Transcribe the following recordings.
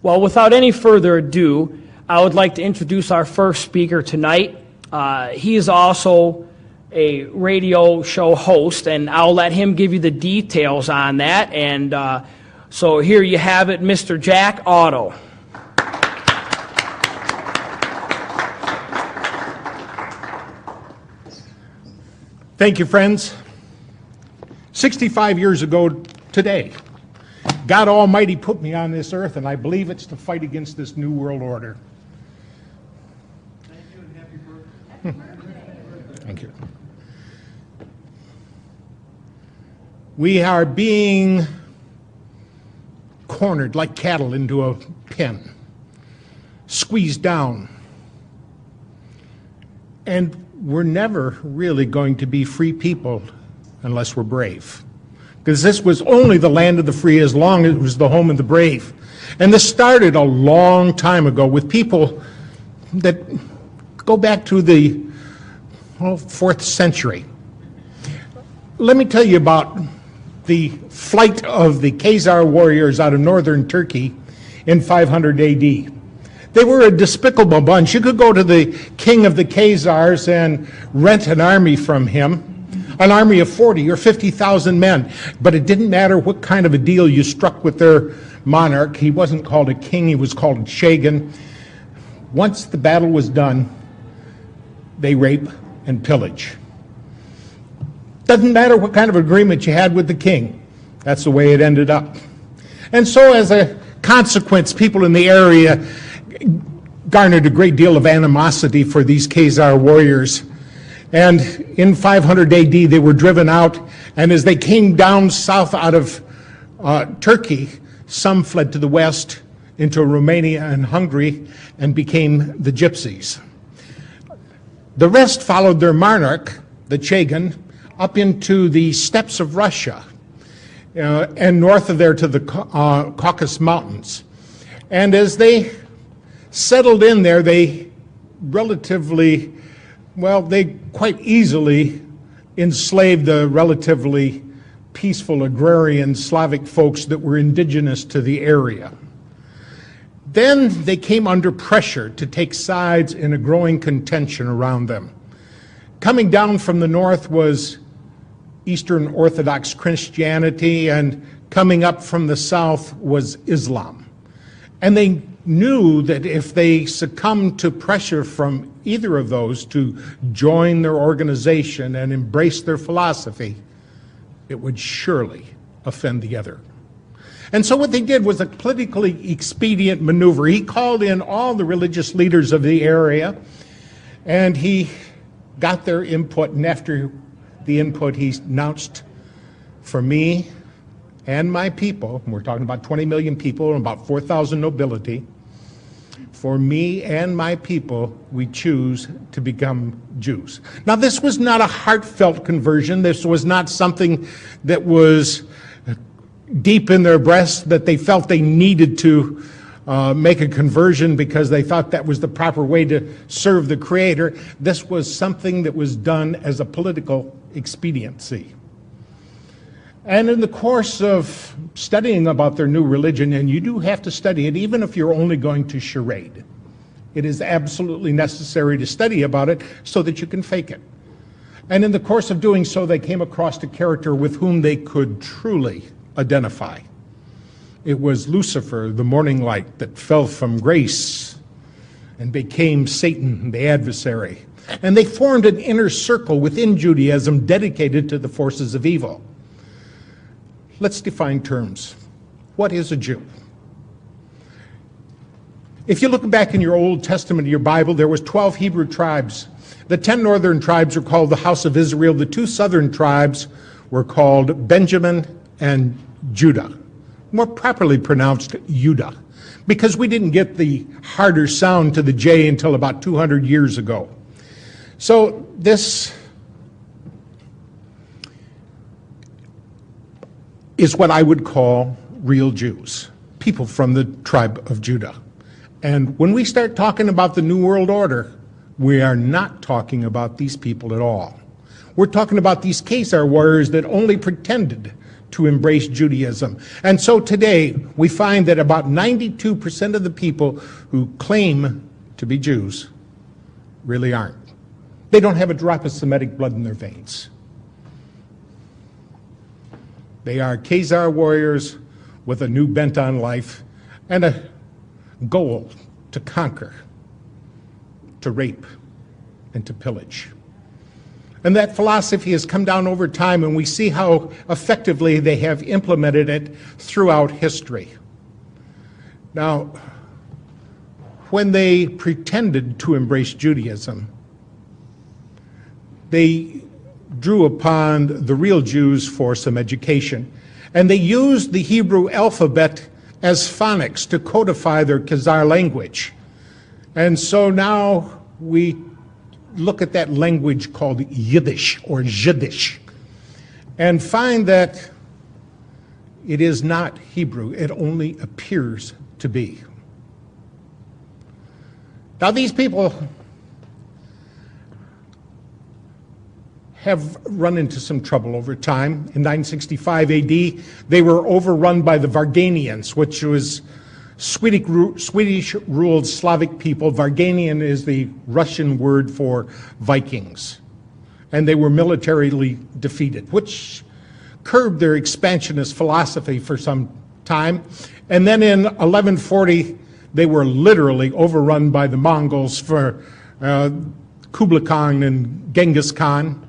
Well, without any further ado, I would like to introduce our first speaker tonight. He is also a radio show host, and I'll let him give you the details on that. And so here you have it, Mr. Jack Otto. Thank you, friends. 65 years ago today, God Almighty put me on this earth, and I believe it's to fight against this New World Order. Thank you and happy birthday. Thank you. We are being cornered like cattle into a pen, squeezed down, and we're never really going to be free people unless we're brave. Because this was only the land of the free as long as it was the home of the brave. And this started a long time ago with people that go back to the 4th century. Let me tell you about the flight of the Khazar warriors out of northern Turkey in 500 AD. They were a despicable bunch. You could go to the king of the Khazars and rent an army from him, an army of 40 or 50,000 men. But it didn't matter what kind of a deal you struck with their monarch. He wasn't called a king, he was called a shagan. Once the battle was done, they rape and pillage. Doesn't matter what kind of agreement you had with the king. That's the way it ended up. And so as a consequence, people in the area garnered a great deal of animosity for these Khazar warriors. And in 500 AD, they were driven out. And as they came down south out of Turkey, some fled to the west into Romania and Hungary and became the Gypsies. The rest followed their monarch, the Chagan, up into the steppes of Russia and north of there to the Caucasus Mountains. And as they settled in there, they quite easily enslaved the relatively peaceful agrarian Slavic folks that were indigenous to the area. Then they came under pressure to take sides in a growing contention around them. Coming down from the north was Eastern Orthodox Christianity, and coming up from the south was Islam. And they knew that if they succumbed to pressure from either of those to join their organization and embrace their philosophy, it would surely offend the other. And so what they did was a politically expedient maneuver. He called in all the religious leaders of the area, and he got their input, and after the input, he announced, for me and my people, and we're talking about 20 million people and about 4,000 nobility, for me and my people, we choose to become Jews. Now, this was not a heartfelt conversion. This was not something that was deep in their breasts that they felt they needed to make a conversion because they thought that was the proper way to serve the Creator. This was something that was done as a political expediency. And in the course of studying about their new religion, and you do have to study it, even if you're only going to charade, it is absolutely necessary to study about it so that you can fake it. And in the course of doing so, they came across a character with whom they could truly identify. It was Lucifer, the morning light, that fell from grace and became Satan, the adversary. And they formed an inner circle within Judaism dedicated to the forces of evil. Let's define terms. What is a Jew? If you look back in your Old Testament, your Bible, there was 12 Hebrew tribes. The 10 northern tribes were called the house of Israel. The 2 southern tribes were called Benjamin and Judah. More properly pronounced Judah, because we didn't get the harder sound to the J until about 200 years ago. So this is what I would call real Jews, people from the tribe of Judah. And when we start talking about the New World Order, we are not talking about these people at all. We're talking about these Khazar warriors that only pretended to embrace Judaism. And so today, we find that about 92% of the people who claim to be Jews really aren't. They don't have a drop of Semitic blood in their veins. They are Khazar warriors with a new bent on life and a goal to conquer, to rape, and to pillage. And that philosophy has come down over time, and we see how effectively they have implemented it throughout history. Now, when they pretended to embrace Judaism, they drew upon the real Jews for some education, and they used the Hebrew alphabet as phonics to codify their Khazar language. And so now we look at that language called Yiddish or Jiddish and find that it is not Hebrew. It only appears to be. Now, these people have run into some trouble over time. In 965 AD, they were overrun by the Varganians, which was Swedish-ruled Slavic people. Varganian is the Russian word for Vikings. And they were militarily defeated, which curbed their expansionist philosophy for some time. And then in 1140, they were literally overrun by the Mongols for Kublai Khan and Genghis Khan.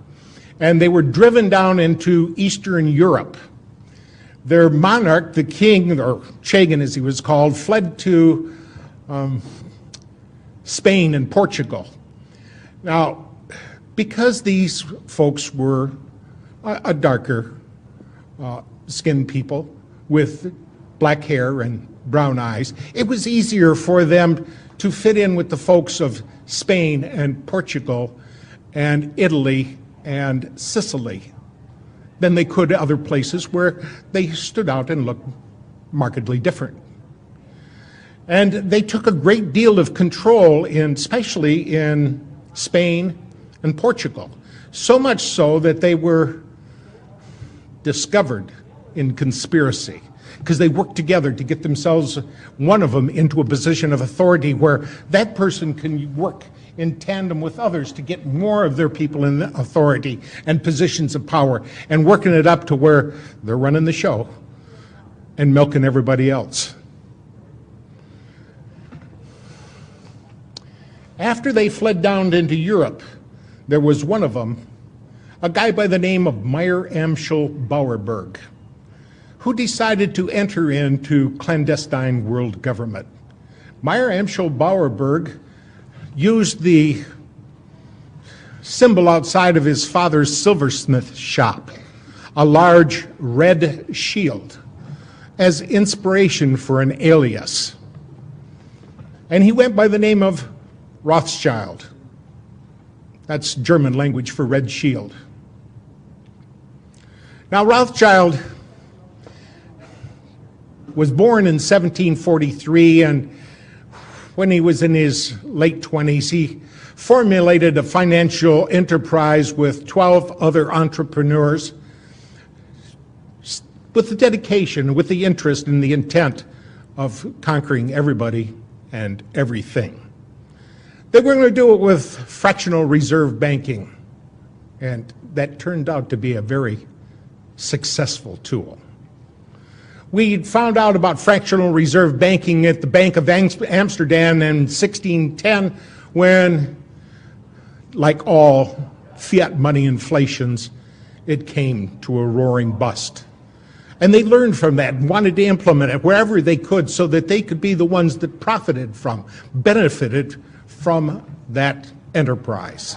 And they were driven down into Eastern Europe. Their monarch, the king, or Chagan as he was called, fled to Spain and Portugal. Now, because these folks were a darker skinned people with black hair and brown eyes, it was easier for them to fit in with the folks of Spain and Portugal and Italy and Sicily than they could other places where they stood out and looked markedly different. And they took a great deal of control, especially in Spain and Portugal, so much so that they were discovered in conspiracy because they worked together to get themselves, one of them, into a position of authority where that person can work in tandem with others to get more of their people in authority and positions of power, and working it up to where they're running the show and milking everybody else. After they fled down into Europe, there was one of them, a guy by the name of Meyer Amschel Bauerberg, who decided to enter into clandestine world government. Meyer Amschel Bauerberg used the symbol outside of his father's silversmith shop, a large red shield, as inspiration for an alias. And he went by the name of Rothschild. That's German language for red shield. Now, Rothschild was born in 1743, and when he was in his late 20s, he formulated a financial enterprise with 12 other entrepreneurs with the dedication, with the interest and the intent of conquering everybody and everything. They were going to do it with fractional reserve banking, and that turned out to be a very successful tool. We found out about fractional reserve banking at the Bank of Amsterdam in 1610 when, like all fiat money inflations, it came to a roaring bust. And they learned from that and wanted to implement it wherever they could so that they could be the ones that benefited from that enterprise.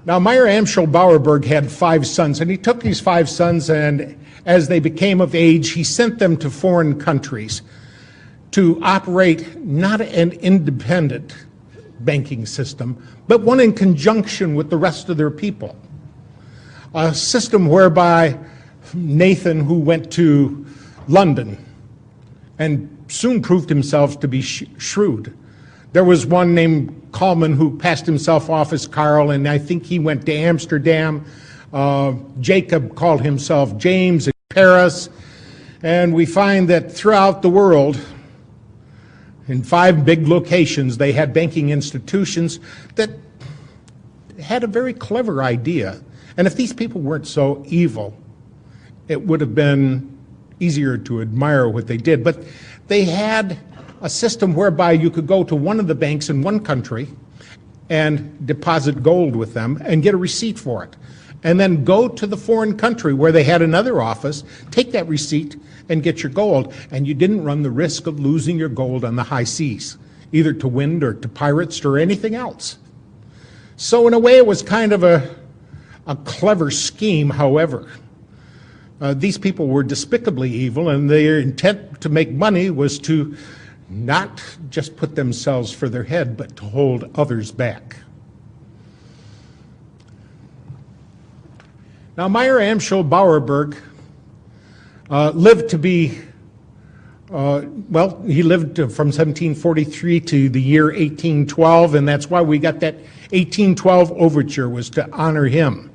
Now, Meyer Amschel Bauerberg had 5 sons, and he took these 5 sons, and as they became of age, he sent them to foreign countries to operate not an independent banking system, but one in conjunction with the rest of their people. A system whereby Nathan, who went to London and soon proved himself to be shrewd, There was one named Kalman who passed himself off as Carl, and I think he went to Amsterdam. Jacob called himself James in Paris. And we find that throughout the world, in 5 big locations, they had banking institutions that had a very clever idea. And if these people weren't so evil, it would have been easier to admire what they did. But they had a system whereby you could go to one of the banks in one country and deposit gold with them and get a receipt for it. And then go to the foreign country where they had another office, take that receipt, and get your gold. And you didn't run the risk of losing your gold on the high seas, either to wind or to pirates or anything else. So in a way, it was kind of a clever scheme, however. These people were despicably evil, and their intent to make money was to not just put themselves for their head, but to hold others back. Now, Meyer Amschel Bauerberg lived to be, he lived from 1743 to the year 1812, and that's why we got that 1812 overture, was to honor him.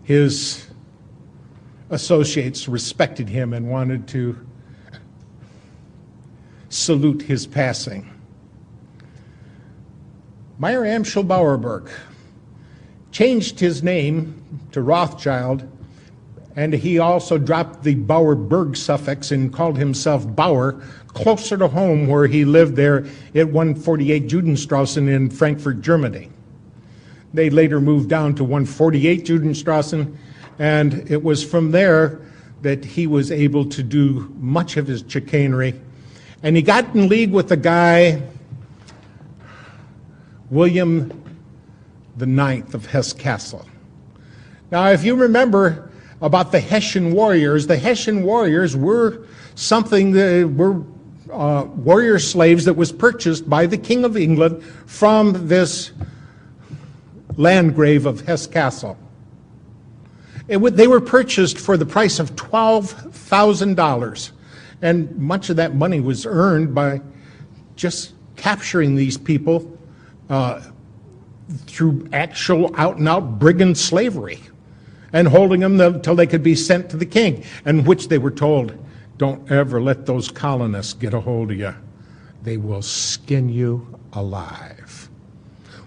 His associates respected him and wanted to salute his passing. Meyer Amschel Bauerberg changed his name to Rothschild, and he also dropped the Bauerberg suffix and called himself Bauer, closer to home, where he lived there at 148 Judenstrassen in Frankfurt, Germany. They later moved down to 148 Judenstrassen, and it was from there that he was able to do much of his chicanery. And he got in league with a guy, William the Ninth of Hesse-Kassel. Now, if you remember about the Hessian warriors were something that were warrior slaves that was purchased by the King of England from this Landgrave of Hesse-Kassel. They were purchased for the price of $12,000, and much of that money was earned by just capturing these people through actual out-and-out brigand slavery and holding them until they could be sent to the king, and which they were told, don't ever let those colonists get a hold of you. They will skin you alive.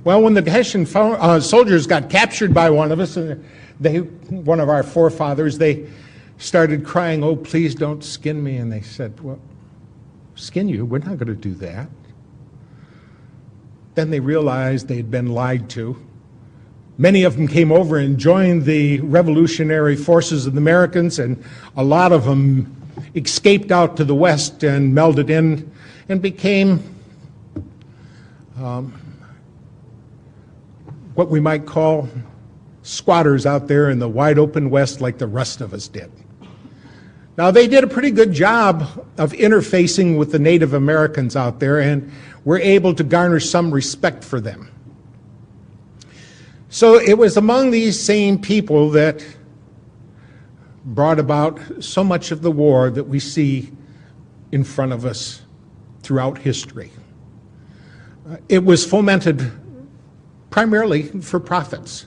Well, when the Hessian soldiers got captured by one of us, one of our forefathers, they started crying, oh, please don't skin me. And they said, well, skin you? We're not going to do that. Then they realized they had been lied to. Many of them came over and joined the revolutionary forces of the Americans, and a lot of them escaped out to the west and melded in and became what we might call squatters out there in the wide open west, like the rest of us did. Now, they did a pretty good job of interfacing with the Native Americans out there, and were able to garner some respect for them. So it was among these same people that brought about so much of the war that we see in front of us throughout history. It was fomented primarily for profits,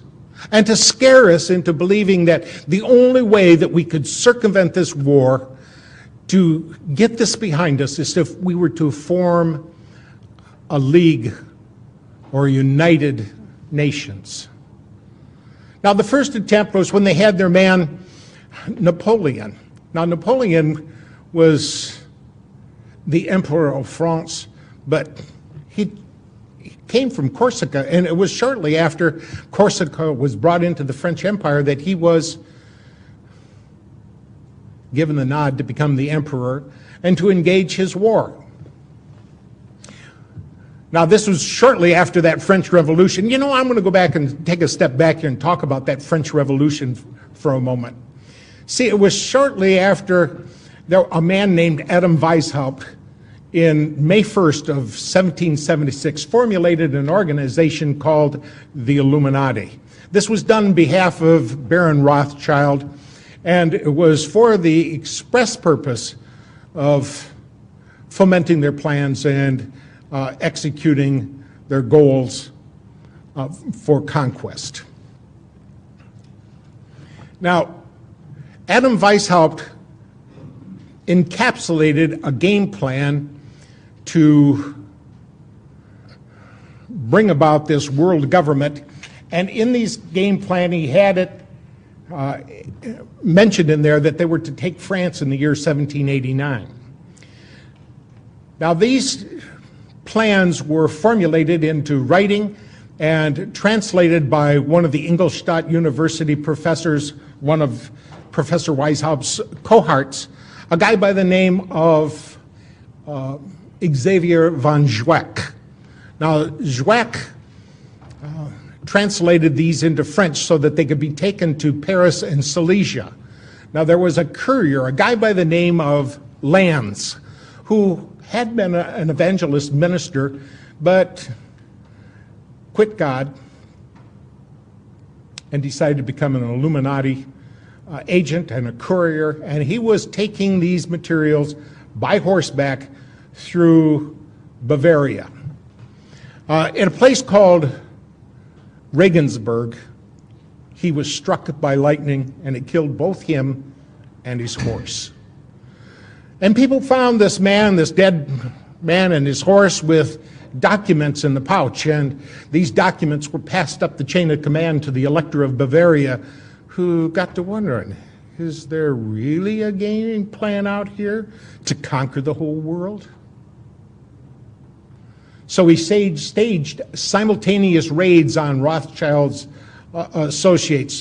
and to scare us into believing that the only way that we could circumvent this war, to get this behind us, is if we were to form a league or United Nations. Now, the first attempt was when they had their man Napoleon. Now, Napoleon was the Emperor of France, but he came from Corsica, and it was shortly after Corsica was brought into the French Empire that he was given the nod to become the emperor and to engage his war. Now, this was shortly after that French Revolution. You know, I'm going to go back and take a step back here and talk about that French Revolution for a moment. See, it was shortly after a man named Adam Weishaupt, in May 1st of 1776, formulated an organization called the Illuminati. This was done on behalf of Baron Rothschild, and it was for the express purpose of fomenting their plans and executing their goals for conquest. Now, Adam Weishaupt encapsulated a game plan to bring about this world government, and in these game plan he had it mentioned in there that they were to take France in the year 1789. Now these plans were formulated into writing and translated by one of the Ingolstadt University professors, one of Professor Weishaupt's cohorts, a guy by the name of Xavier von Zweck. Now, Zweck translated these into French so that they could be taken to Paris and Silesia. Now, there was a courier, a guy by the name of Lanz, who had been an evangelist minister, but quit God and decided to become an Illuminati agent and a courier, and he was taking these materials by horseback through Bavaria. In a place called Regensburg, he was struck by lightning, and it killed both him and his horse. And people found this man, this dead man, and his horse with documents in the pouch, and these documents were passed up the chain of command to the Elector of Bavaria, who got to wondering, is there really a game plan out here to conquer the whole world? So he staged simultaneous raids on Rothschild's associates,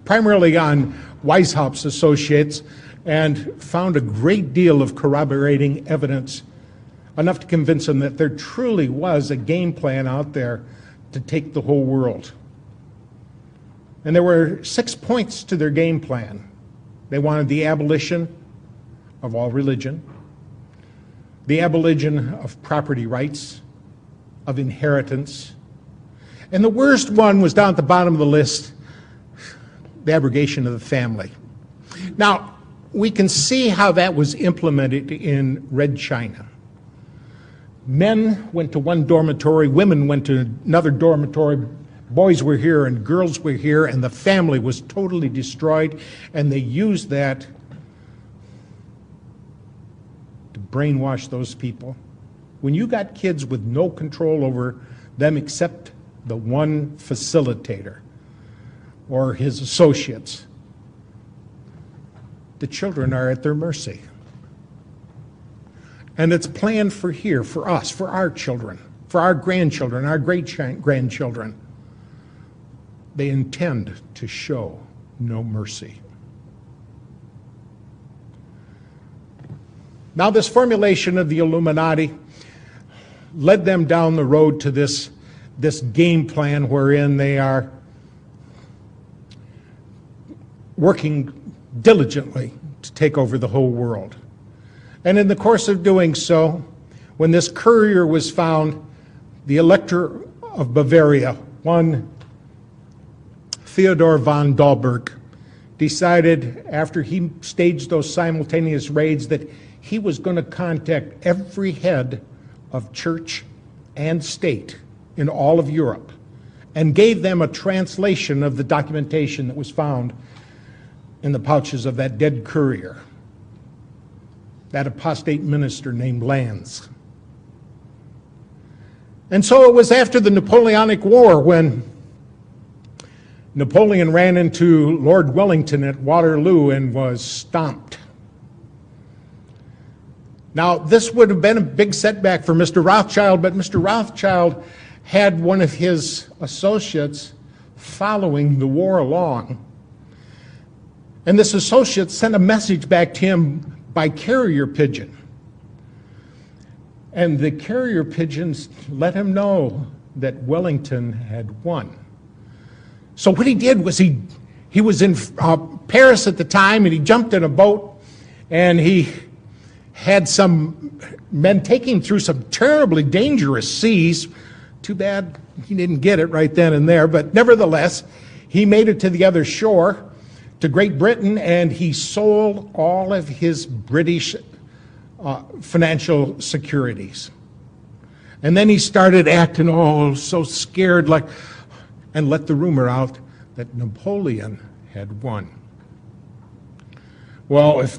primarily on Weishaupt's associates, and found a great deal of corroborating evidence, enough to convince them that there truly was a game plan out there to take the whole world. And there were 6 points to their game plan. They wanted the abolition of all religion, the abolition of property rights, of inheritance, and the worst one was down at the bottom of the list, the abrogation of the family. Now, we can see how that was implemented in Red China. Men went to one dormitory, women went to another dormitory, boys were here and girls were here, and the family was totally destroyed, and they used that to brainwash those people. When you got kids with no control over them except the one facilitator or his associates, the children are at their mercy. And it's planned for here, for us, for our children, for our grandchildren, our great-grandchildren. They intend to show no mercy. Now, this formulation of the Illuminati led them down the road to this game plan wherein they are working diligently to take over the whole world. And in the course of doing so, when this courier was found, the Elector of Bavaria, one Theodor von Dalberg, decided after he staged those simultaneous raids that he was going to contact every head of church and state in all of Europe and gave them a translation of the documentation that was found in the pouches of that dead courier, that apostate minister named Lanz. And so it was after the Napoleonic War when Napoleon ran into Lord Wellington at Waterloo and was stomped. Now, this would have been a big setback for Mr. Rothschild, but Mr. Rothschild had one of his associates following the war along. And this associate sent a message back to him by carrier pigeon. And the carrier pigeons let him know that Wellington had won. So what he did was he was in Paris at the time, and he jumped in a boat, and he had some men take him through some terribly dangerous seas. Too bad he didn't get it right then and there, but nevertheless, he made it to the other shore, to Great Britain, and he sold all of his British financial securities. And then he started acting all so scared, and let the rumor out that Napoleon had won. Well, if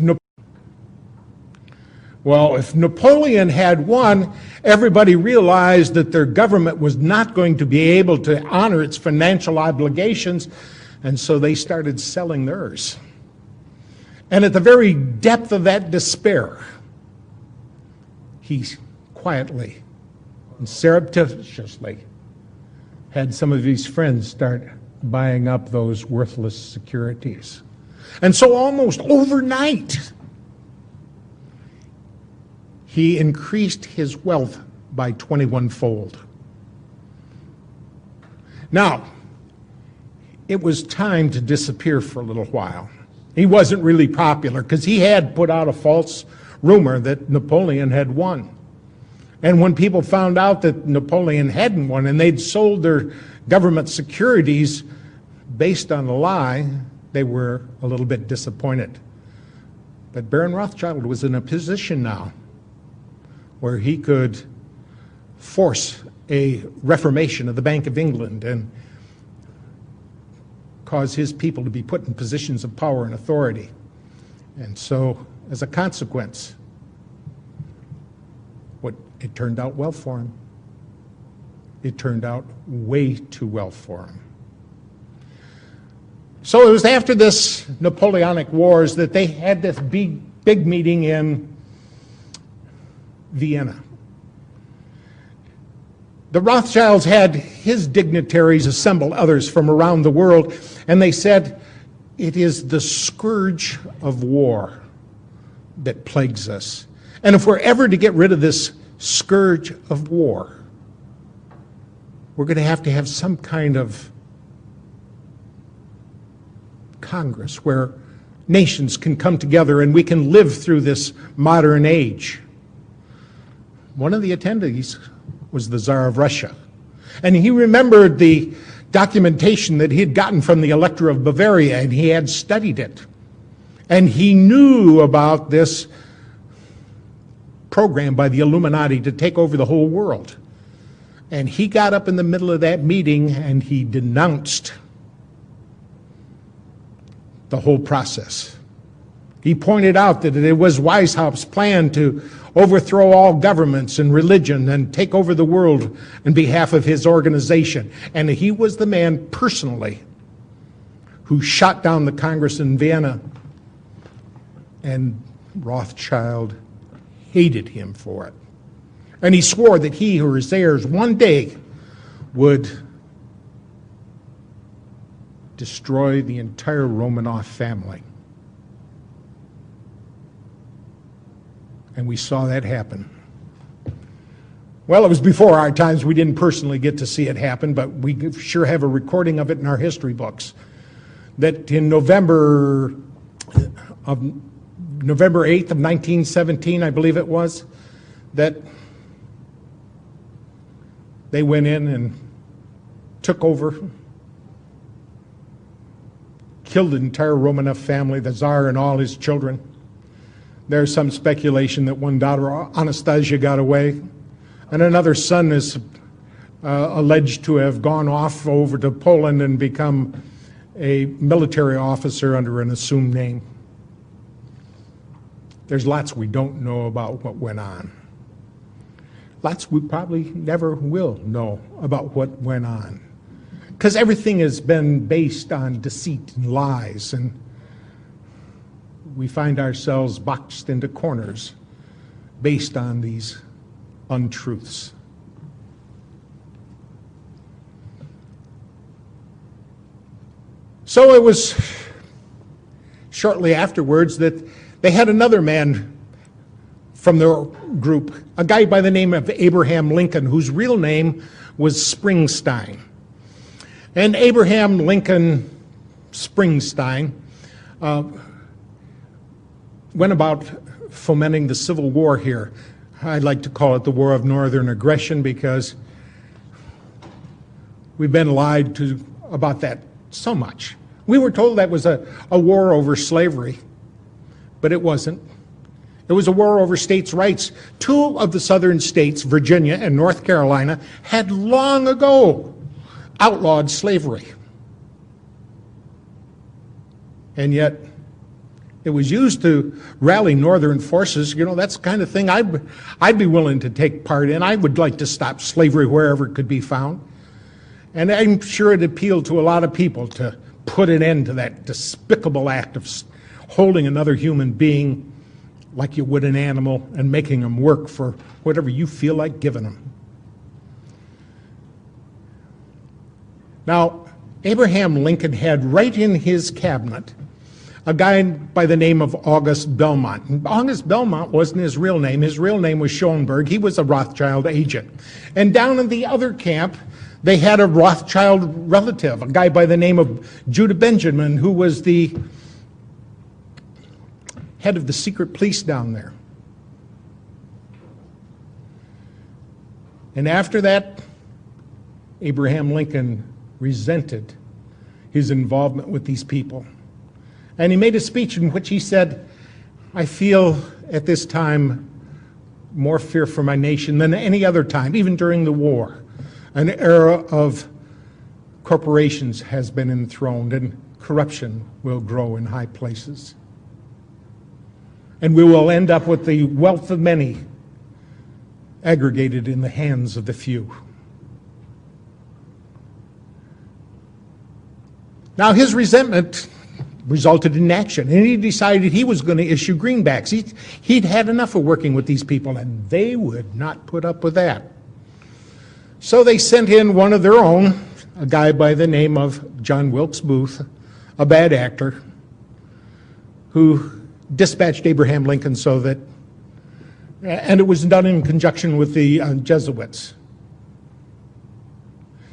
Napoleon had won, everybody realized that their government was not going to be able to honor its financial obligations, and so they started selling theirs. And at the very depth of that despair, he quietly and surreptitiously had some of his friends start buying up those worthless securities. And so almost overnight, he increased his wealth by 21-fold. Now, it was time to disappear for a little while. He wasn't really popular because he had put out a false rumor that Napoleon had won. And when people found out that Napoleon hadn't won and they'd sold their government securities based on a lie, they were a little bit disappointed. But Baron Rothschild was in a position now where he could force a reformation of the Bank of England and cause his people to be put in positions of power and authority. And so, as a consequence, it turned out well for him. It turned out way too well for him. So it was after this Napoleonic Wars that they had this big meeting in Vienna. The Rothschilds had his dignitaries assemble others from around the world, and they said, it is the scourge of war that plagues us. And if we're ever to get rid of this scourge of war, we're going to have some kind of Congress where nations can come together and we can live through this modern age. One of the attendees was the Tsar of Russia. And he remembered the documentation that he had gotten from the Elector of Bavaria, and he had studied it. And he knew about this program by the Illuminati to take over the whole world. And he got up in the middle of that meeting and he denounced the whole process. He pointed out that it was Weishaupt's plan to overthrow all governments and religion and take over the world on behalf of his organization. And he was the man personally who shot down the Congress in Vienna, and Rothschild hated him for it. And he swore that he or his heirs one day would destroy the entire Romanov family. And we saw that happen. Well, it was before our times. We didn't personally get to see it happen, but we sure have a recording of it in our history books. That in November 8th of 1917, I believe it was, that they went in and took over, killed the entire Romanov family, the Tsar and all his children. There's some speculation that one daughter, Anastasia, got away, and another son is alleged to have gone off over to Poland and become a military officer under an assumed name. There's lots we don't know about what went on. Lots we probably never will know about what went on. Because everything has been based on deceit and lies, and we find ourselves boxed into corners based on these untruths. So it was shortly afterwards that they had another man from their group, a guy by the name of Abraham Lincoln, whose real name was Springsteen. And Abraham Lincoln Springsteen went about fomenting the Civil War here. I'd like to call it the War of Northern Aggression because we've been lied to about that so much. We were told that was a war over slavery, but it wasn't. There was a war over states' rights. Two of the southern states, Virginia and North Carolina, had long ago outlawed slavery. And yet, it was used to rally northern forces. You know, that's the kind of thing I'd be willing to take part in. I would like to stop slavery wherever it could be found. And I'm sure it appealed to a lot of people to put an end to that despicable act of holding another human being like you would an animal and making them work for whatever you feel like giving them. Now, Abraham Lincoln had right in his cabinet a guy by the name of August Belmont. And August Belmont wasn't his real name. His real name was Schoenberg. He was a Rothschild agent. And down in the other camp, they had a Rothschild relative, a guy by the name of Judah Benjamin, who was the head of the secret police down there. And after that, Abraham Lincoln resented his involvement with these people. And he made a speech in which he said, I feel at this time more fear for my nation than any other time, even during the war. An era of corporations has been enthroned and corruption will grow in high places. And we will end up with the wealth of many aggregated in the hands of the few. Now his resentment resulted in action, and he decided he was going to issue greenbacks. He'd had enough of working with these people, and they would not put up with that. So they sent in one of their own, a guy by the name of John Wilkes Booth, a bad actor, who dispatched Abraham Lincoln so that, and it was done in conjunction with the Jesuits.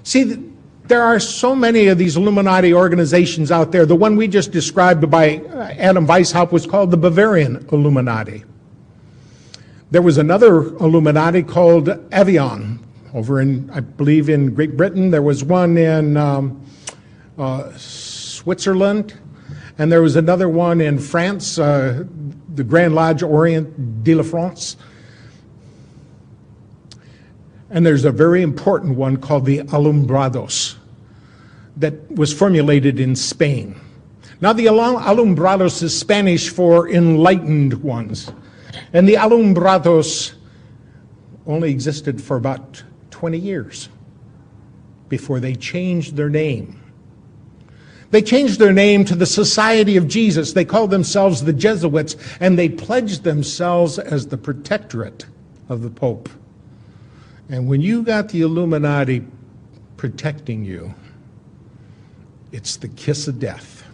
See, there are so many of these Illuminati organizations out there. The one we just described by Adam Weishaupt was called the Bavarian Illuminati. There was another Illuminati called Avion over in, I believe, in Great Britain. There was one in Switzerland, and there was another one in France, the Grand Lodge Orient de la France. And there's a very important one called the Alumbrados that was formulated in Spain. Now the Alumbrados is Spanish for enlightened ones. And the Alumbrados only existed for about 20 years before they changed their name. They changed their name to the Society of Jesus. They called themselves the Jesuits, and they pledged themselves as the protectorate of the Pope. And when you got the Illuminati protecting you, it's the kiss of death.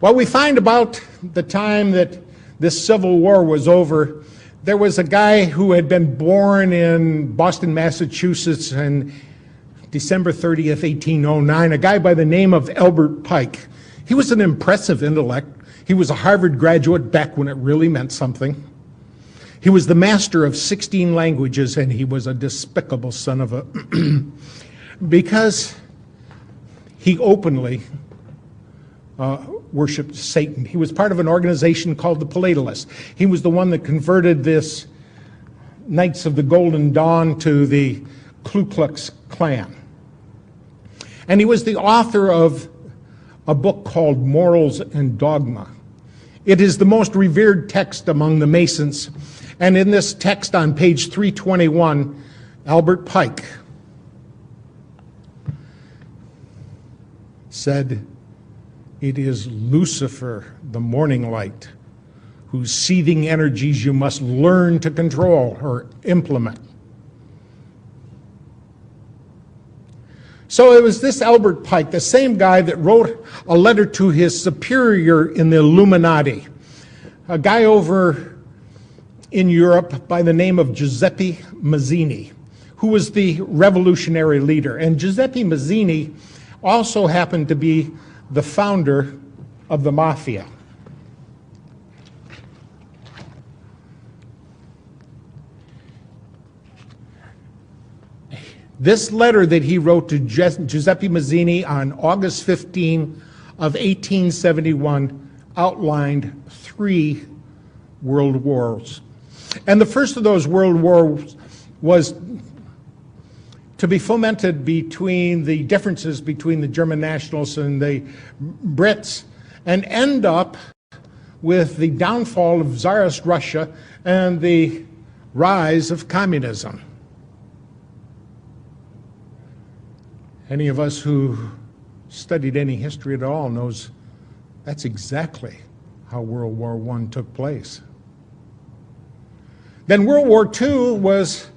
Well, we find about the time that this Civil War was over, there was a guy who had been born in Boston, Massachusetts on December 30th, 1809, a guy by the name of Albert Pike. He was an impressive intellect. He was a Harvard graduate back when it really meant something. He was the master of 16 languages, and he was a despicable son of a... because he openly worshipped Satan. He was part of an organization called the Palatalists. He was the one that converted this Knights of the Golden Dawn to the Ku Klux Klan. And he was the author of a book called Morals and Dogma. It is the most revered text among the Masons. And in this text on page 321, Albert Pike said, "It is Lucifer, the morning light, whose seething energies you must learn to control or implement." So it was this Albert Pike, the same guy that wrote a letter to his superior in the Illuminati, a guy over in Europe by the name of Giuseppe Mazzini, who was the revolutionary leader. And Giuseppe Mazzini also happened to be the founder of the mafia. This letter that he wrote to Giuseppe Mazzini on August 15 of 1871 outlined 3 world wars. And the first of those world wars was to be fomented between the differences between the German nationalists and the Brits, and end up with the downfall of Tsarist Russia and the rise of communism. Any of us who studied any history at all knows that's exactly how World War I took place. Then World War II was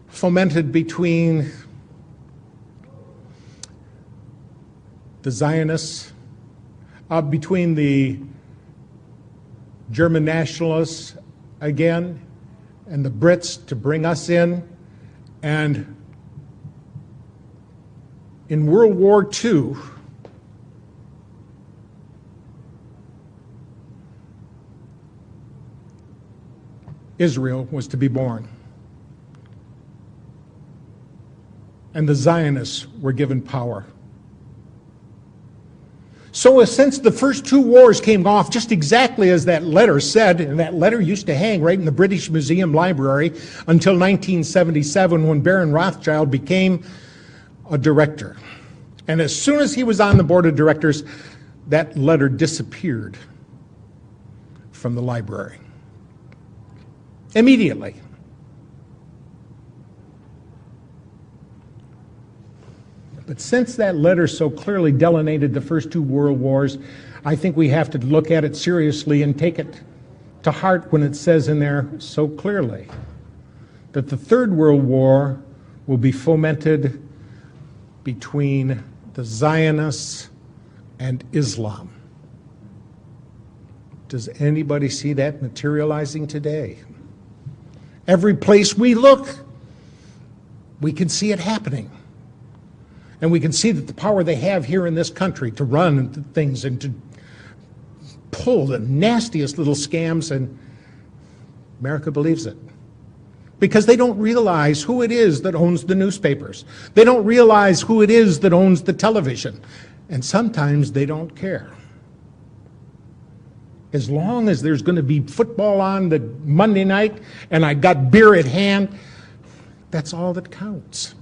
fomented between the Zionists, between the German nationalists again, and the Brits to bring us in. And in World War II, Israel was to be born. And the Zionists were given power. So since the first 2 wars came off just exactly as that letter said, and that letter used to hang right in the British Museum Library until 1977 when Baron Rothschild became a director. And as soon as he was on the board of directors, that letter disappeared from the library. Immediately. But since that letter so clearly delineated the first 2 world wars, I think we have to look at it seriously and take it to heart when it says in there so clearly that the Third World War will be fomented between the Zionists and Islam. Does anybody see that materializing today? Every place we look, we can see it happening. And we can see that the power they have here in this country to run things and to pull the nastiest little scams, and America believes it. Because they don't realize who it is that owns the newspapers. They don't realize who it is that owns the television. And sometimes they don't care. As long as there's going to be football on the Monday night and I got beer at hand, that's all that counts.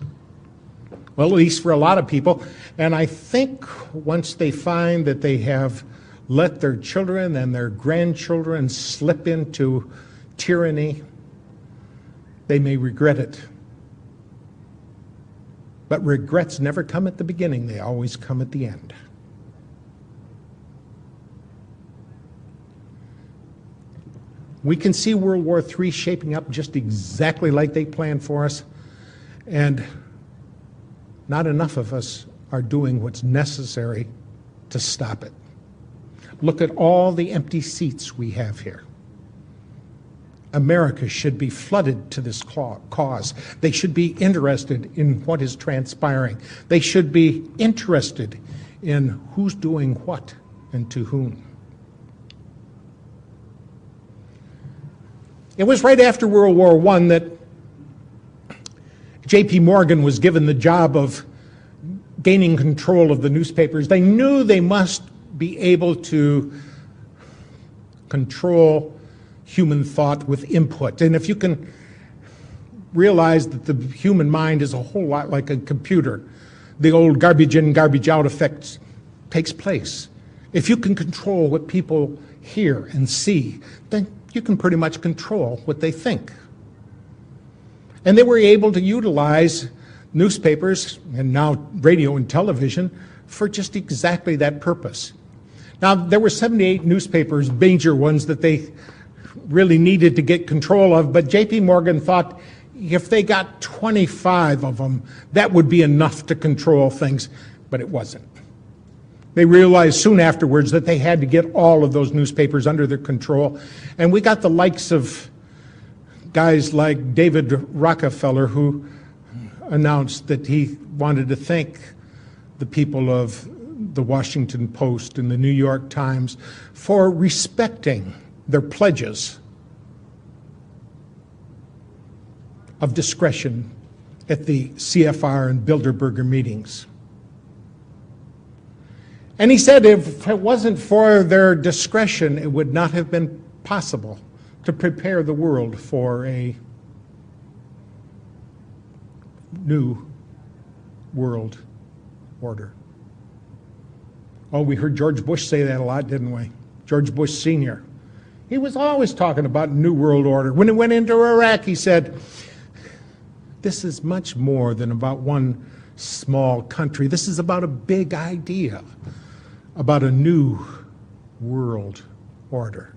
Well, at least for a lot of people. And I think once they find that they have let their children and their grandchildren slip into tyranny, they may regret it. But regrets never come at the beginning, they always come at the end. We can see World War III shaping up just exactly like they planned for us, and not enough of us are doing what's necessary to stop it. Look at all the empty seats we have here. America should be flooded to this cause. They should be interested in what is transpiring. They should be interested in who's doing what and to whom. It was right after World War I that J.P. Morgan was given the job of gaining control of the newspapers. They knew they must be able to control human thought with input. And if you can realize that the human mind is a whole lot like a computer, the old garbage in, garbage out effect takes place. If you can control what people hear and see, then you can pretty much control what they think. And they were able to utilize newspapers and now radio and television for just exactly that purpose. Now, there were 78 newspapers, major ones, that they really needed to get control of, but J.P. Morgan thought if they got 25 of them, that would be enough to control things, but it wasn't. They realized soon afterwards that they had to get all of those newspapers under their control, and we got the likes of guys like David Rockefeller, who announced that he wanted to thank the people of the Washington Post and the New York Times for respecting their pledges of discretion at the CFR and Bilderberger meetings. And he said if it wasn't for their discretion, it would not have been possible to prepare the world for a new world order. Oh, we heard George Bush say that a lot, didn't we? George Bush Sr. He was always talking about New World Order. When he went into Iraq, he said, this is much more than about one small country. This is about a big idea, about a new world order.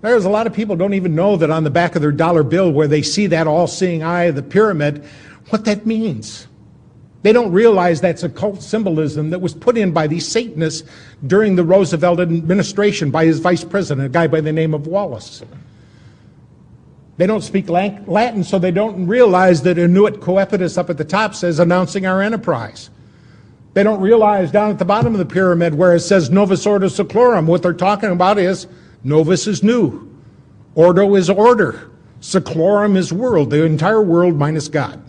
There's a lot of people don't even know that on the back of their dollar bill where they see that all-seeing eye of the pyramid, what that means. They don't realize that's occult symbolism that was put in by these Satanists during the Roosevelt administration by his vice president, a guy by the name of Wallace. They don't speak Latin, so they don't realize that Inuit Coepitus up at the top says announcing our enterprise. They don't realize down at the bottom of the pyramid where it says Novus Ordo Seclorum, what they're talking about is Novus is new, Ordo is order, Seclorum is world, the entire world minus God.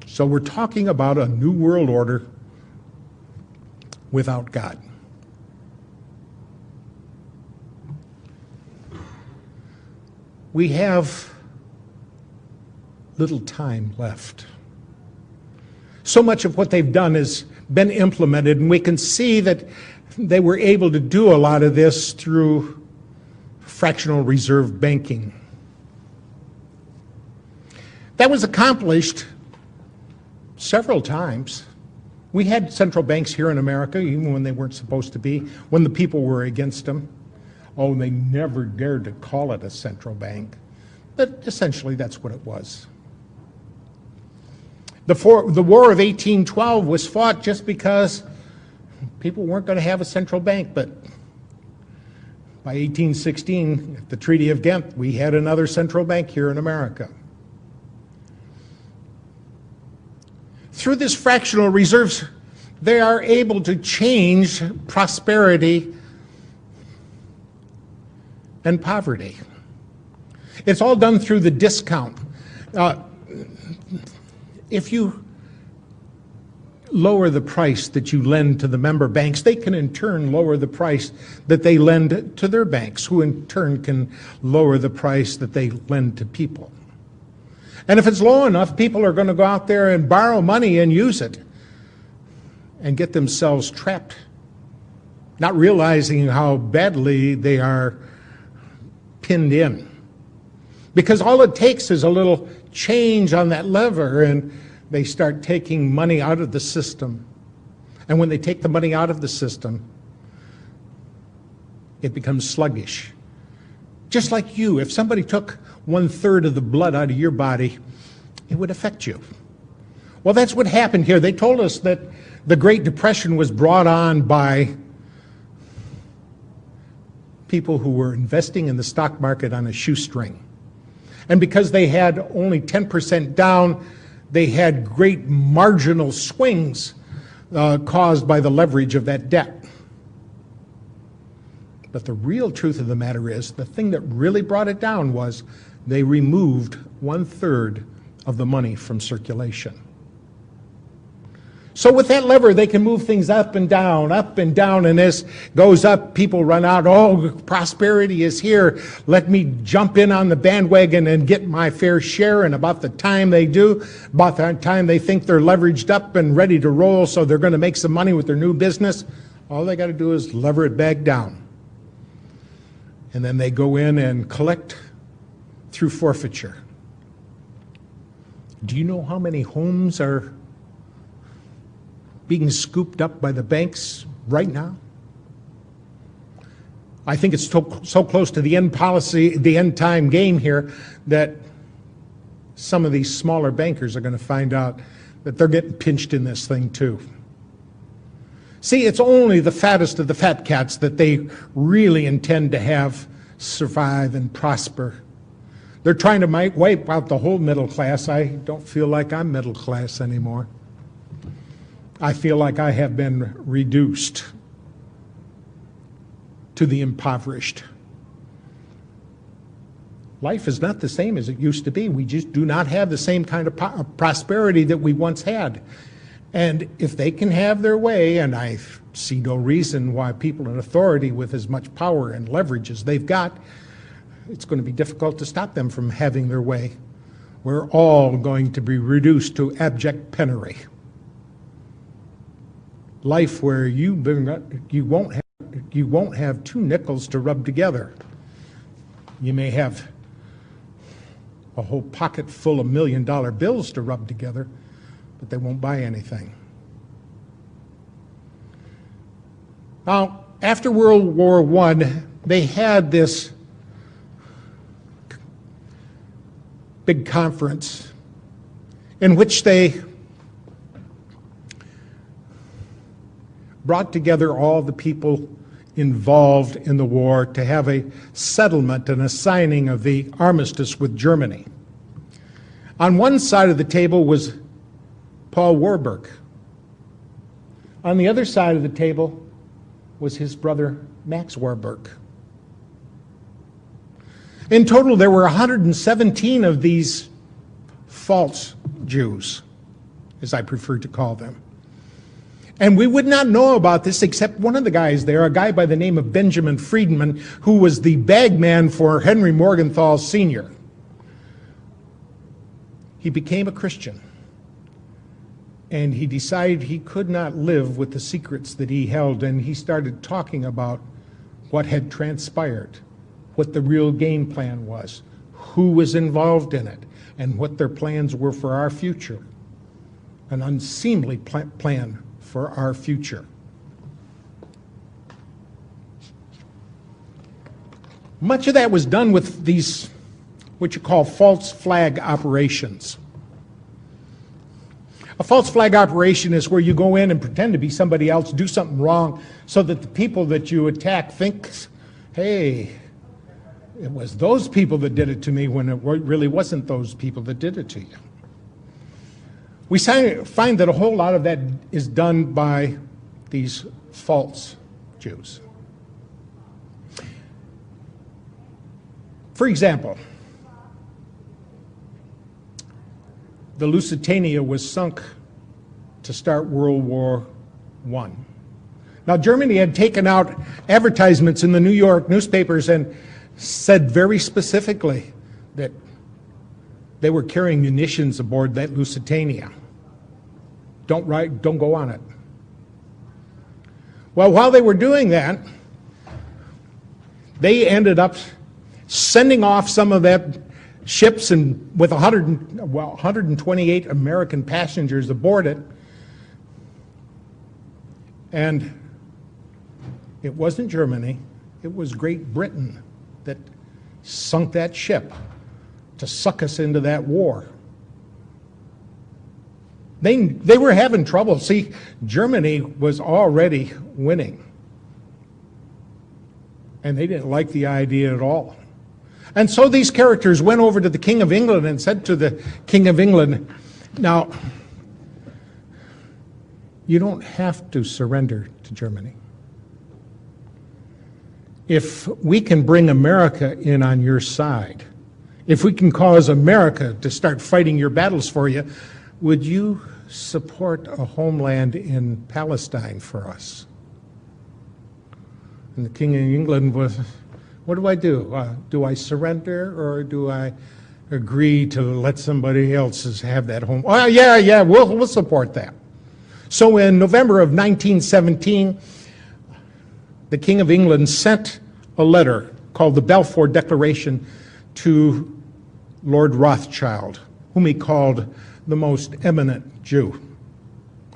So we're talking about a new world order without God. We have little time left. So much of what they've done has been implemented, and we can see that they were able to do a lot of this through fractional reserve banking. That was accomplished several times. We had central banks here in America, even when they weren't supposed to be, when the people were against them. Oh, they never dared to call it a central bank. But essentially, that's what it was. The War of 1812 was fought just because people weren't going to have a central bank. But by 1816, at the Treaty of Ghent, we had another central bank here in America. Through this fractional reserves, they are able to change prosperity and poverty. It's all done through the discount. If you lower the price that you lend to the member banks, they can in turn lower the price that they lend to their banks, who in turn can lower the price that they lend to people. And if it's low enough, people are going to go out there and borrow money and use it and get themselves trapped, not realizing how badly they are pinned in. Because all it takes is a little change on that lever and they start taking money out of the system. And when they take the money out of the system, it becomes sluggish. Just like you, if somebody took 1/3 of the blood out of your body, it would affect you. Well, that's what happened here. They told us that the Great Depression was brought on by people who were investing in the stock market on a shoestring. And because they had only 10% down, they had great marginal swings caused by the leverage of that debt. But the real truth of the matter is, the thing that really brought it down was they removed 1/3 of the money from circulation. So with that lever, they can move things up and down, and as goes up, people run out. Oh, prosperity is here. Let me jump in on the bandwagon and get my fair share. And about the time they do, about the time they think they're leveraged up and ready to roll, so they're going to make some money with their new business, all they got to do is lever it back down. And then they go in and collect through forfeiture. Do you know how many homes are being scooped up by the banks right now? I think it's so close to the end time game here, that some of these smaller bankers are going to find out that they're getting pinched in this thing too. See, it's only the fattest of the fat cats that they really intend to have survive and prosper. They're trying to wipe out the whole middle class. I don't feel like I'm middle class anymore. I feel like I have been reduced to the impoverished. Life is not the same as it used to be. We just do not have the same kind of prosperity that we once had. And if they can have their way, and I see no reason why people in authority with as much power and leverage as they've got, it's going to be difficult to stop them from having their way. We're all going to be reduced to abject penury. Life where you won't have two nickels to rub together. You may have a whole pocket full of $1-million bills to rub together, but they won't buy anything. Now, after World War I, they had this big conference in which they brought together all the people involved in the war to have a settlement and a signing of the armistice with Germany. On one side of the table was Paul Warburg. On the other side of the table was his brother Max Warburg. In total, there were 117 of these false Jews, as I prefer to call them. And we would not know about this except one of the guys there, a guy by the name of Benjamin Friedman, who was the bagman for Henry Morgenthau Sr. He became a Christian, and he decided he could not live with the secrets that he held, and he started talking about what had transpired, what the real game plan was, who was involved in it, and what their plans were for our future. An unseemly plan for our future. Much of that was done with these, what you call false flag operations. A false flag operation is where you go in and pretend to be somebody else, do something wrong, so that the people that you attack think, hey, it was those people that did it to me, when it really wasn't those people that did it to you. We find that a whole lot of that is done by these false Jews. For example, the Lusitania was sunk to start World War I. Now, Germany had taken out advertisements in the New York newspapers and said very specifically that they were carrying munitions aboard that Lusitania. Don't go on it. Well, while they were doing that, they ended up sending off some of that ships and with 128 American passengers aboard it. And it wasn't Germany, it was Great Britain that sunk that ship to suck us into that war. They were having trouble. See, Germany was already winning. And they didn't like the idea at all. And so these characters went over to the King of England and said to the King of England, now, you don't have to surrender to Germany. If we can bring America in on your side, if we can cause America to start fighting your battles for you, would you support a homeland in Palestine for us? And the King of England was, what do I do? Do I surrender, or do I agree to let somebody else have that home? Oh, yeah, we'll support that. So in November of 1917, the King of England sent a letter called the Balfour Declaration to Lord Rothschild, whom he called the most eminent Jew.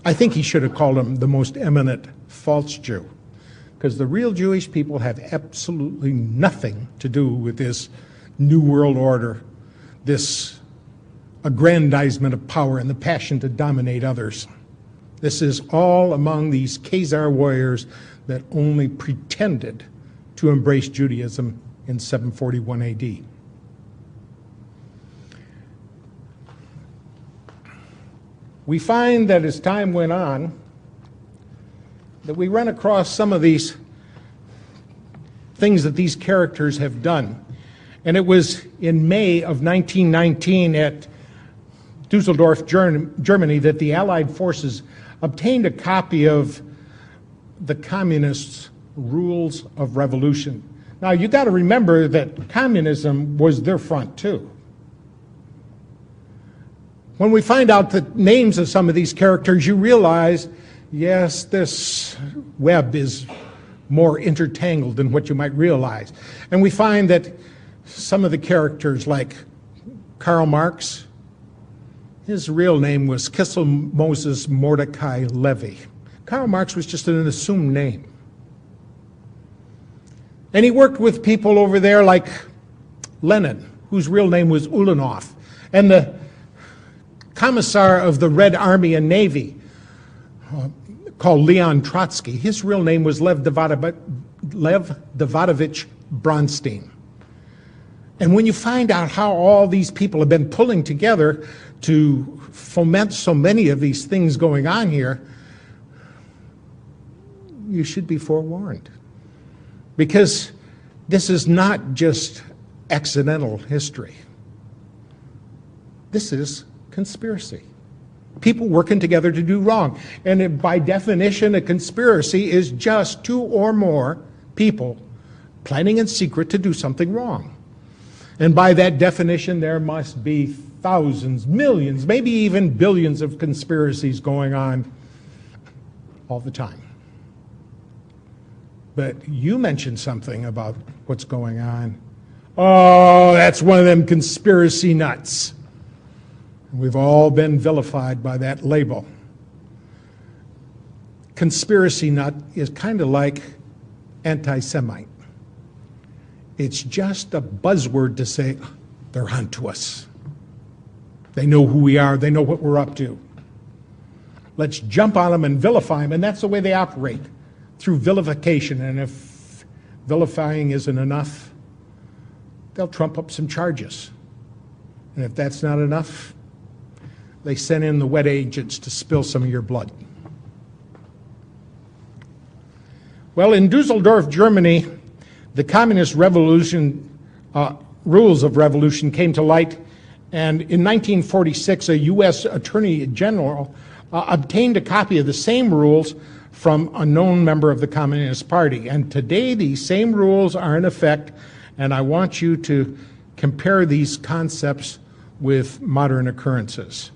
I think he should have called him the most eminent false Jew, because the real Jewish people have absolutely nothing to do with this New World Order, this aggrandizement of power and the passion to dominate others. This is all among these Khazar warriors that only pretended to embrace Judaism in 741 AD. We find that as time went on, that we run across some of these things that these characters have done. And it was in May of 1919 at Dusseldorf, Germany, that the Allied forces obtained a copy of the Communists' Rules of Revolution. Now, you got to remember that communism was their front, too. When we find out the names of some of these characters, you realize, yes, this web is more intertangled than what you might realize. And we find that some of the characters, like Karl Marx, his real name was Kissel Moses Mordecai Levy. Karl Marx was just an assumed name. And he worked with people over there like Lenin, whose real name was Ulanov, and the commissar of the Red Army and Navy, called Leon Trotsky. His real name was Lev Davidovich Bronstein. And when you find out how all these people have been pulling together to foment so many of these things going on here, you should be forewarned. Because this is not just accidental history. This is conspiracy. People working together to do wrong. And by definition, a conspiracy is just two or more people planning in secret to do something wrong. And by that definition, there must be thousands, millions, maybe even billions of conspiracies going on all the time. But you mentioned something about what's going on. Oh, that's one of them conspiracy nuts. We've all been vilified by that label. Conspiracy nut is kind of like anti-Semite. It's just a buzzword to say, they're onto us. They know who we are. They know what we're up to. Let's jump on them and vilify them, and that's the way they operate, through vilification. And if vilifying isn't enough, they'll trump up some charges. And if that's not enough, they send in the wet agents to spill some of your blood. Well, in Dusseldorf, Germany, the communist revolution, rules of revolution came to light, and in 1946, a U.S. Attorney General obtained a copy of the same rules from a known member of the Communist Party. And today, these same rules are in effect, and I want you to compare these concepts with modern occurrences.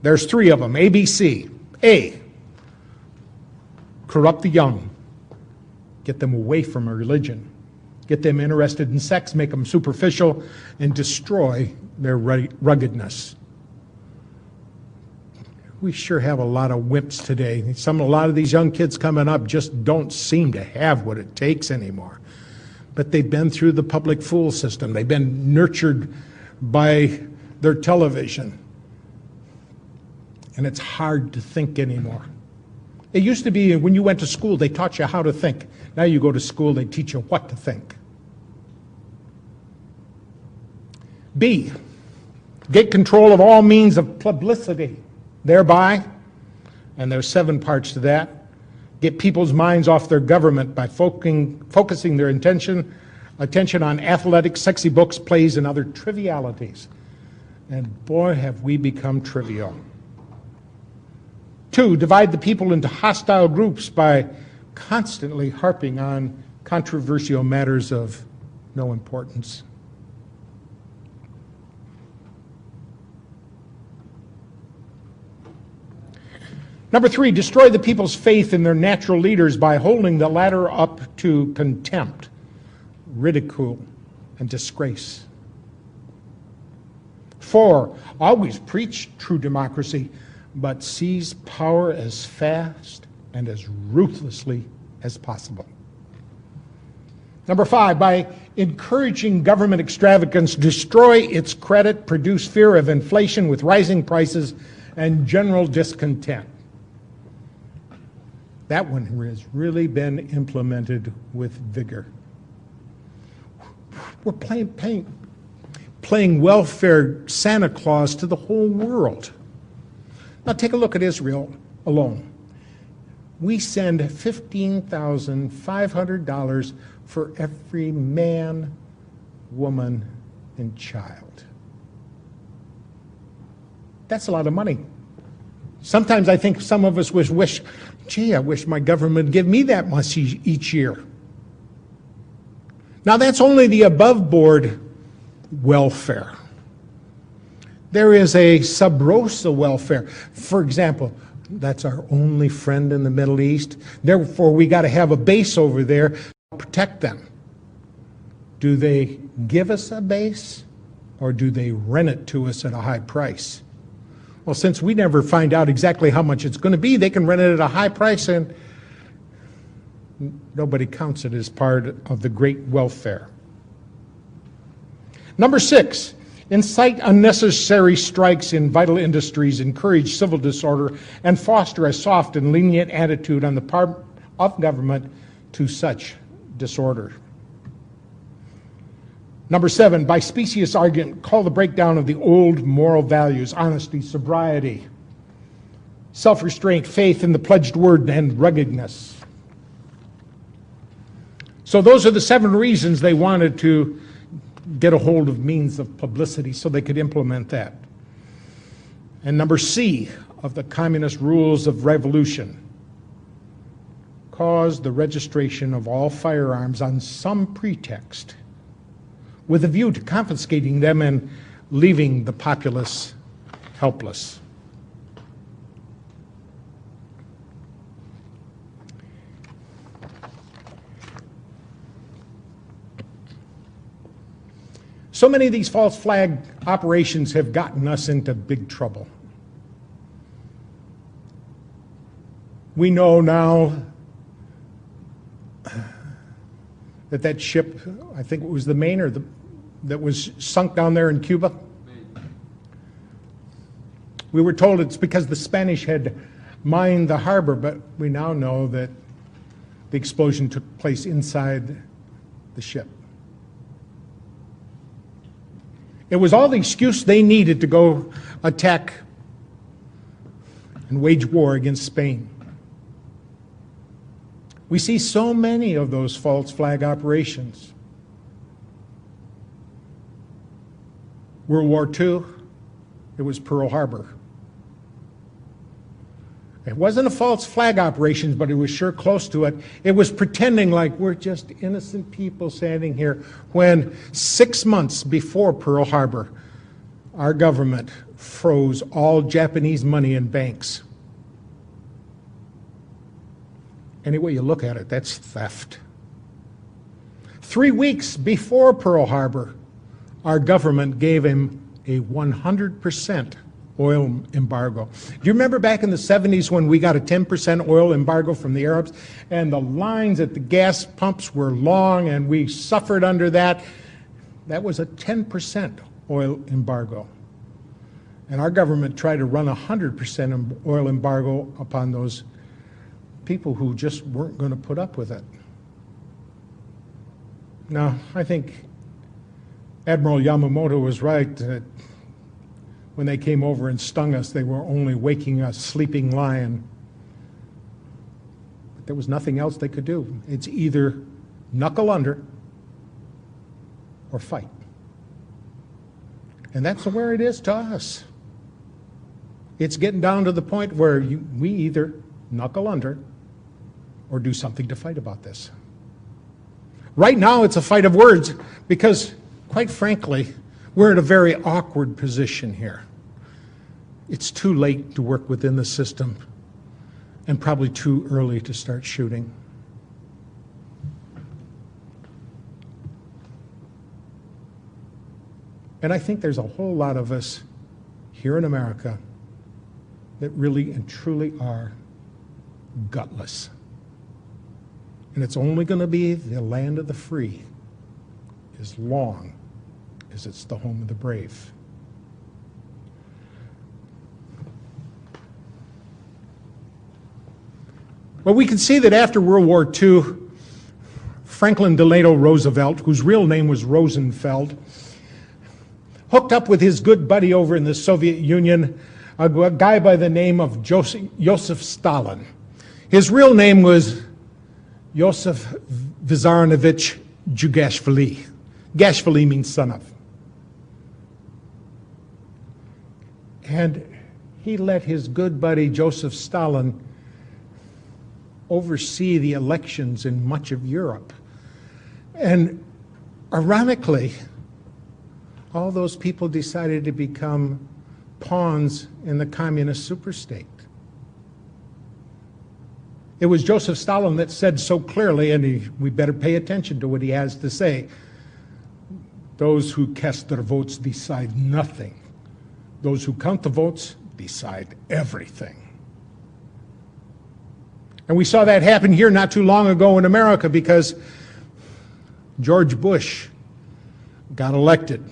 There's three of them, ABC. A, corrupt the young. Get them away from a religion. Get them interested in sex, make them superficial, and destroy their ruggedness. We sure have a lot of wimps today. A lot of these young kids coming up just don't seem to have what it takes anymore. But they've been through the public fool system. They've been nurtured by their television. And it's hard to think anymore. It used to be when you went to school, they taught you how to think. Now you go to school, they teach you what to think. B, get control of all means of publicity. Thereby, and there's 7 parts to that, get people's minds off their government by focusing their attention on athletics, sexy books, plays, and other trivialities. And boy, have we become trivial. 2, divide the people into hostile groups by constantly harping on controversial matters of no importance. Number 3, destroy the people's faith in their natural leaders by holding the latter up to contempt, ridicule, and disgrace. 4, always preach true democracy, but seize power as fast and as ruthlessly as possible. Number 5, by encouraging government extravagance, destroy its credit, produce fear of inflation with rising prices and general discontent. That one has really been implemented with vigor. We're playing welfare Santa Claus to the whole world. Now take a look at Israel alone. We send $15,500 for every man, woman, and child. That's a lot of money. Sometimes I think some of us wish, gee, I wish my government would give me that much each year. Now that's only the above board welfare. There is a sub rosa welfare. For example, that's our only friend in the Middle East. Therefore, we got to have a base over there to protect them. Do they give us a base, or do they rent it to us at a high price? Well, since we never find out exactly how much it's going to be, they can rent it at a high price, and nobody counts it as part of the great welfare. Number 6, incite unnecessary strikes in vital industries, encourage civil disorder, and foster a soft and lenient attitude on the part of government to such disorder. Number 7, by specious argument, call the breakdown of the old moral values, honesty, sobriety, self-restraint, faith in the pledged word, and ruggedness. So those are the 7 reasons they wanted to get a hold of means of publicity so they could implement that. And number C of the communist rules of revolution, cause the registration of all firearms on some pretext with a view to confiscating them and leaving the populace helpless. So many of these false flag operations have gotten us into big trouble. We know now that ship, I think it was the Maine, that was sunk down there in Cuba. We were told it's because the Spanish had mined the harbor, but we now know that the explosion took place inside the ship. It was all the excuse they needed to go attack and wage war against Spain. We see so many of those false flag operations. World War II, it was Pearl Harbor. It wasn't a false flag operation, but it was sure close to it. It was pretending like we're just innocent people standing here, when 6 months before Pearl Harbor, our government froze all Japanese money in banks. Any way you look at it, that's theft. 3 weeks before Pearl Harbor, our government gave him a 100% oil embargo. Do you remember back in the 70s when we got a 10% oil embargo from the Arabs, and the lines at the gas pumps were long and we suffered under that? That was a 10% oil embargo. And our government tried to run a 100% oil embargo upon those people who just weren't going to put up with it. Now, I think Admiral Yamamoto was right that when they came over and stung us, they were only waking a sleeping lion. But there was nothing else they could do. It's either knuckle under or fight. And that's where it is to us. It's getting down to the point where we either knuckle under or do something to fight about this. Right now, it's a fight of words because, quite frankly, we're in a very awkward position here. It's too late to work within the system and probably too early to start shooting. And I think there's a whole lot of us here in America that really and truly are gutless. And it's only going to be the land of the free as long as it's the home of the brave. Well, we can see that after World War II, Franklin Delano Roosevelt, whose real name was Rosenfeld, hooked up with his good buddy over in the Soviet Union, a guy by the name of Joseph Stalin. His real name was Joseph Vissarionovich Jugashvili. Gashvili means son of. And he let his good buddy Joseph Stalin oversee the elections in much of Europe. And ironically, all those people decided to become pawns in the communist superstate. It was Joseph Stalin that said so clearly, and we better pay attention to what he has to say, those who cast their votes decide nothing. Those who count the votes decide everything. And we saw that happen here not too long ago in America because George Bush got elected.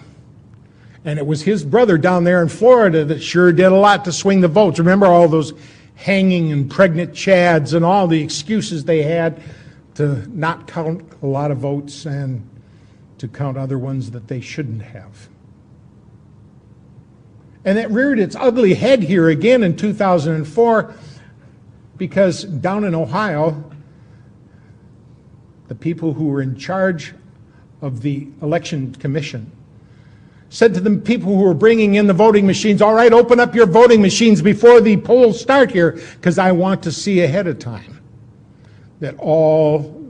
And it was his brother down there in Florida that sure did a lot to swing the votes. Remember all those hanging and pregnant chads and all the excuses they had to not count a lot of votes and to count other ones that they shouldn't have. And that reared its ugly head here again in 2004 because down in Ohio, the people who were in charge of the election commission said to the people who were bringing in the voting machines, all right, open up your voting machines before the polls start here because I want to see ahead of time that all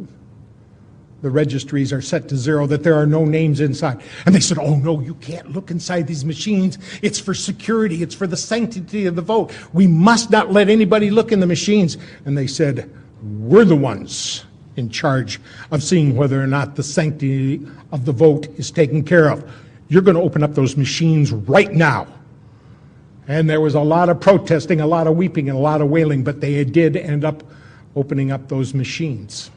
the registries are set to zero, that there are no names inside. And they said, oh no, you can't look inside these machines. It's for security. It's for the sanctity of the vote. We must not let anybody look in the machines. And they said, we're the ones in charge of seeing whether or not the sanctity of the vote is taken care of. You're going to open up those machines right now. And there was a lot of protesting, a lot of weeping, and a lot of wailing, but they did end up opening up those machines.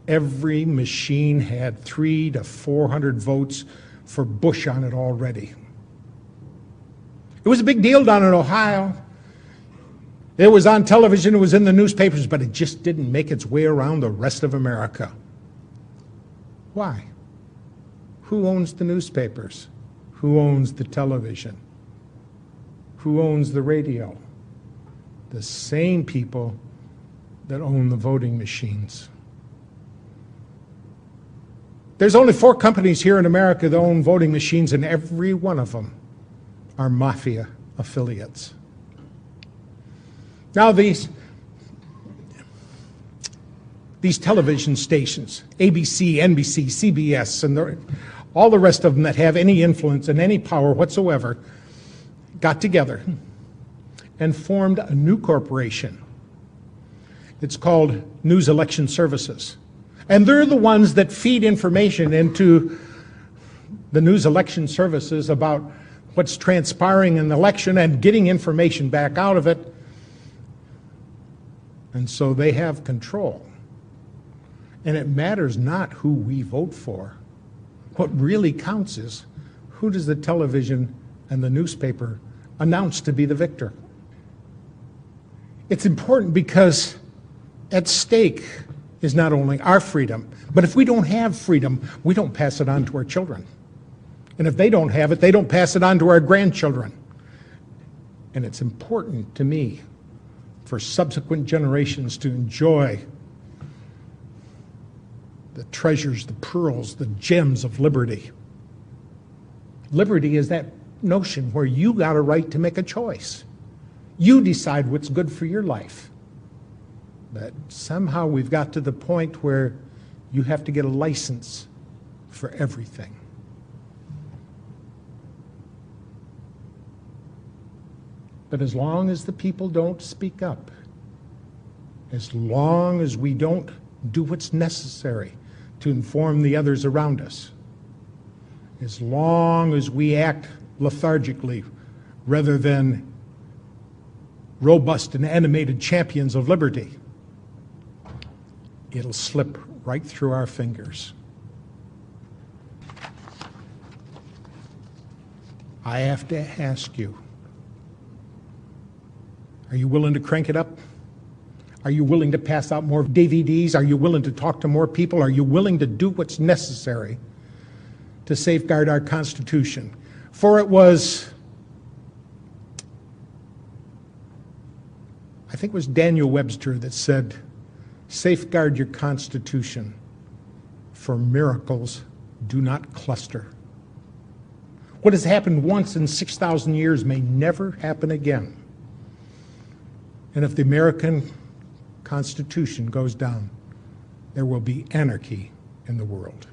Every machine had 300 to 400 votes for Bush on it already. It was a big deal down in Ohio. It was on television, it was in the newspapers, but it just didn't make its way around the rest of America. Why? Who owns the newspapers? Who owns the television? Who owns the radio? The same people that own the voting machines. There's only 4 companies here in America that own voting machines, and every one of them are mafia affiliates. Now these television stations, ABC, NBC, CBS, and all the rest of them that have any influence and any power whatsoever, got together and formed a new corporation. It's called News Election Services. And they're the ones that feed information into the news election services about what's transpiring in the election and getting information back out of it. And so they have control. And it matters not who we vote for. What really counts is who does the television and the newspaper announce to be the victor. It's important because at stake is not only our freedom, but if we don't have freedom, we don't pass it on to our children. And if they don't have it, they don't pass it on to our grandchildren. And it's important to me for subsequent generations to enjoy the treasures, the pearls, the gems of liberty. Liberty is that notion where you got a right to make a choice. You decide what's good for your life. But somehow we've got to the point where you have to get a license for everything. But as long as the people don't speak up, as long as we don't do what's necessary to inform the others around us, as long as we act lethargically rather than robust and animated champions of liberty, it'll slip right through our fingers. I have to ask you, are you willing to crank it up? Are you willing to pass out more DVDs? Are you willing to talk to more people? Are you willing to do what's necessary to safeguard our Constitution? For it was, I think it was Daniel Webster that said, safeguard your Constitution, for miracles do not cluster. What has happened once in 6,000 years may never happen again. And if the American Constitution goes down, there will be anarchy in the world.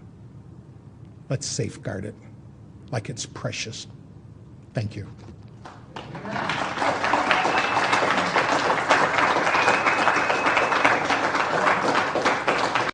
Let's safeguard it like it's precious. Thank you.